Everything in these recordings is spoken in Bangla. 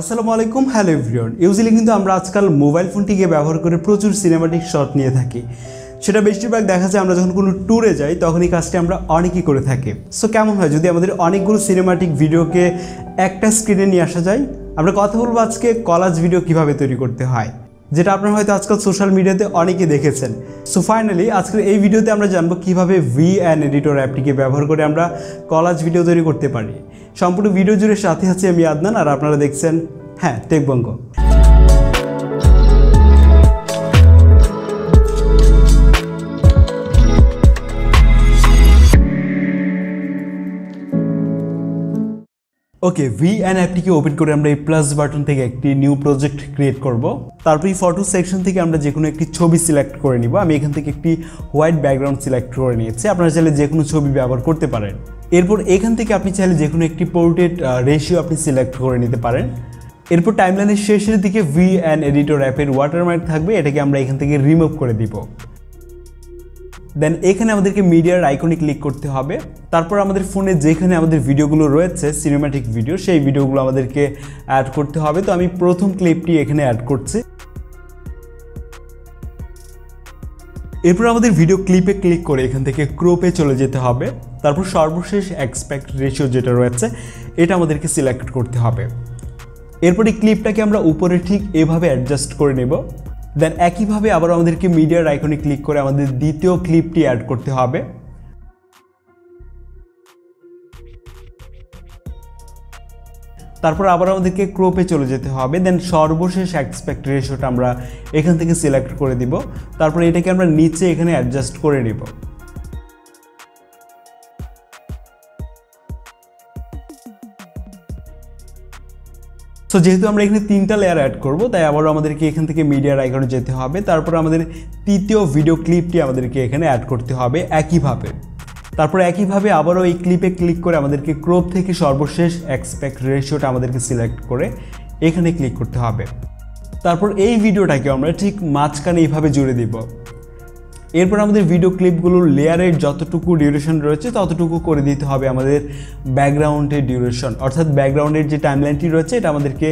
আসসালামু আলাইকুম, হ্যালো এভরিওয়ান। ইউজুয়ালি কিন্তু আমরা আজকাল মোবাইল ফোনটিকে ব্যবহার করে প্রচুর সিনেমাটিক শট নিয়ে থাকি। সেটা বেশিরভাগ দেখা যায় আমরা যখন কোনো ট্যুরে যাই তখন এই কাজটি আমরা অনেকেই করে থাকি। সো কেমন হয় যদি আমাদের অনেকগুলো সিনেমাটিক ভিডিওকে একটা স্ক্রিনে নিয়ে আসা যায়? আমরা কথা বলবো আজকে কলাজ ভিডিও কিভাবে তৈরি করতে হয়, যেটা আপনারা হয়তো আজকাল সোশ্যাল মিডিয়াতে অনেকেই দেখেছেন। সো ফাইনালি আজকের এই ভিডিওতে আমরা জানবো কিভাবে VN এডিটর অ্যাপটিকে ব্যবহার করে আমরা কলাজ ভিডিও তৈরি করতে পারি। সম্পূর্ণ ভিডিও জুড়ে সাথে আছি আমি আদনান, আর আপনারা দেখছেন টেক বঙ্গ। ওকে, VN অ্যাপটিকে ওপেন করে আমরা এই প্লাস বাটন থেকে একটি নিউ প্রজেক্ট ক্রিয়েট করব। তারপর এই ফটো সেকশন থেকে আমরা যে কোনো একটি ছবি সিলেক্ট করে নিব। আমি এখান থেকে একটি হোয়াইট ব্যাকগ্রাউন্ড সিলেক্ট করে নিয়েছি। আপনারা চাইলে যে কোনো ছবি ব্যবহার করতে পারেন। এরপর এখান থেকে আপনি চাইলে যে কোনো একটি পোর্ট্রেট রেশিও আপনি সিলেক্ট করে নিতে পারেন। এরপর টাইমলাইনের শেষের দিকে VN এডিটর অ্যাপের ওয়াটারমার্ক থাকবে, এটাকে আমরা এখান থেকে রিমুভ করে দিব। দেন এখানে আমাদেরকে মিডিয়ার আইকনে ক্লিক করতে হবে। তারপর আমাদের ফোনে যেখানে আমাদের ভিডিওগুলো রয়েছে সিনেম্যাটিক ভিডিও, সেই ভিডিওগুলো আমাদেরকে অ্যাড করতে হবে। তো আমি প্রথম ক্লিপটি এখানে অ্যাড করছি। এরপর আমাদের ভিডিও ক্লিপে ক্লিক করে এখান থেকে ক্রপে চলে যেতে হবে। তারপর সর্বশেষ অ্যাসপেক্ট রেশিও যেটা রয়েছে এটা আমাদেরকে সিলেক্ট করতে হবে। এরপর এই ক্লিপটাকে আমরা উপরে ঠিক এভাবে অ্যাডজাস্ট করে নেব। দেন একইভাবে আবার আমাদেরকে মিডিয়ার আইকনে ক্লিক করে আমাদের দ্বিতীয় ক্লিপটি অ্যাড করতে হবে। তারপর আবার আমাদেরকে ক্রপে চলে যেতে হবে। দেন সর্বশেষ অ্যাসপেক্ট রেশিওটা আমরা এখান থেকে সিলেক্ট করে দিব। তারপর এটাকে আমরা নিচে এখানে অ্যাডজাস্ট করে নেব। সো যেহেতু আমরা এখানে 3টা লেয়ার অ্যাড করব, তাই আবারও আমাদেরকে এখান থেকে মিডিয়ার আইকনে যেতে হবে। তারপর আমাদের তৃতীয় ভিডিও ক্লিপটি আমাদেরকে এখানে অ্যাড করতে হবে একইভাবে। তারপর একইভাবে আবারও এই ক্লিপে ক্লিক করে আমাদেরকে ক্রপ থেকে সর্বশেষ অ্যাসপেক্ট রেশিওটা আমাদেরকে সিলেক্ট করে এখানে ক্লিক করতে হবে। তারপর এই ভিডিওটাকে আমরা ঠিক মাঝখানে এইভাবে জুড়ে দিব। এরপর আমাদের ভিডিও ক্লিপগুলোর লেয়ারের যতটুকু ডিউরেশন রয়েছে ততটুকু করে দিতে হবে আমাদের ব্যাকগ্রাউন্ডের ডিউরেশন, অর্থাৎ ব্যাকগ্রাউন্ডের যে টাইমলাইনটি রয়েছে এটা আমাদেরকে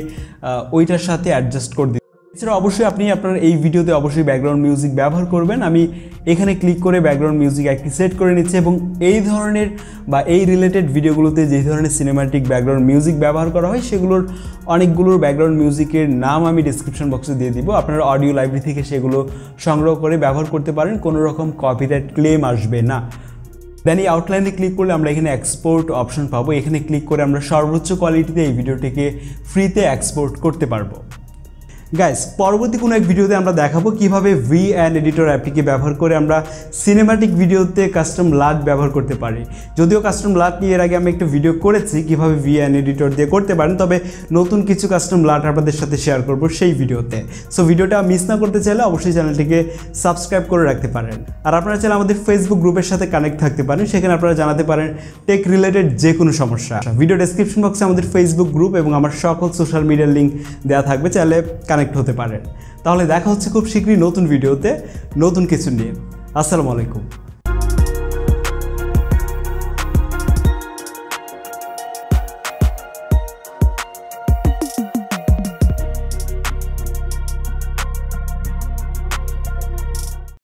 ওইটার সাথে অ্যাডজাস্ট করে দিতে। এছাড়া অবশ্যই আপনি আপনার এই ভিডিওতে অবশ্যই ব্যাকগ্রাউন্ড মিউজিক ব্যবহার করবেন। আমি এখানে ক্লিক করে ব্যাকগ্রাউন্ড মিউজিক একটি সেট করে নিচ্ছি, এবং এই ধরনের বা এই রিলেটেড ভিডিওগুলোতে যে ধরনের সিনেম্যাটিক ব্যাকগ্রাউন্ড মিউজিক ব্যবহার করা হয় সেগুলোর অনেকগুলোর ব্যাকগ্রাউন্ড মিউজিকের নাম আমি ডিসক্রিপশন বক্সে দিয়ে দিব। আপনারা অডিও লাইব্রেরি থেকে সেগুলো সংগ্রহ করে ব্যবহার করতে পারেন, কোনো রকম কপিরাইট ক্লেম আসবে না। দেন এই আউটলাইনে ক্লিক করলে আমরা এখানে এক্সপোর্ট অপশন পাবো। এখানে ক্লিক করে আমরা সর্বোচ্চ কোয়ালিটিতে এই ভিডিওটিকে ফ্রিতে এক্সপোর্ট করতে পারবো। গাইস, পরবর্তী কোনো এক ভিডিওতে আমরা দেখাবো কিভাবে VN এডিটর অ্যাপটিকে ব্যবহার করে আমরা সিনেম্যাটিক ভিডিওতে কাস্টম লাট ব্যবহার করতে পারি। যদিও কাস্টম লাট নিয়ে এর আগে আমি একটা ভিডিও করেছি কিভাবে VN এডিটর দিয়ে করতে পারেন, তবে নতুন কিছু কাস্টম লাট আপনাদের সাথে শেয়ার করব সেই ভিডিওতে। সো ভিডিওটা মিস না করতে চাইলে অবশ্যই চ্যানেলটিকে সাবস্ক্রাইব করে রাখতে পারেন। আর আপনারা চাইলে আমাদের ফেসবুক গ্রুপের সাথে কানেক্ট থাকতে পারেন, সেখানে আপনারা জানাতে পারেন টেক রিলেটেড যে কোনো সমস্যা। ভিডিও ডেসক্রিপশন বক্সে আমাদের ফেসবুক গ্রুপ এবং আমার সকল সোশ্যাল মিডিয়ার লিঙ্ক দেওয়া থাকবে, চাইলে কানেক্ট হতে পারেন। তাহলে দেখা হচ্ছে খুব শীঘ্রই নতুন ভিডিওতে নতুন কিছু নিয়ে। আসসালামু আলাইকুম।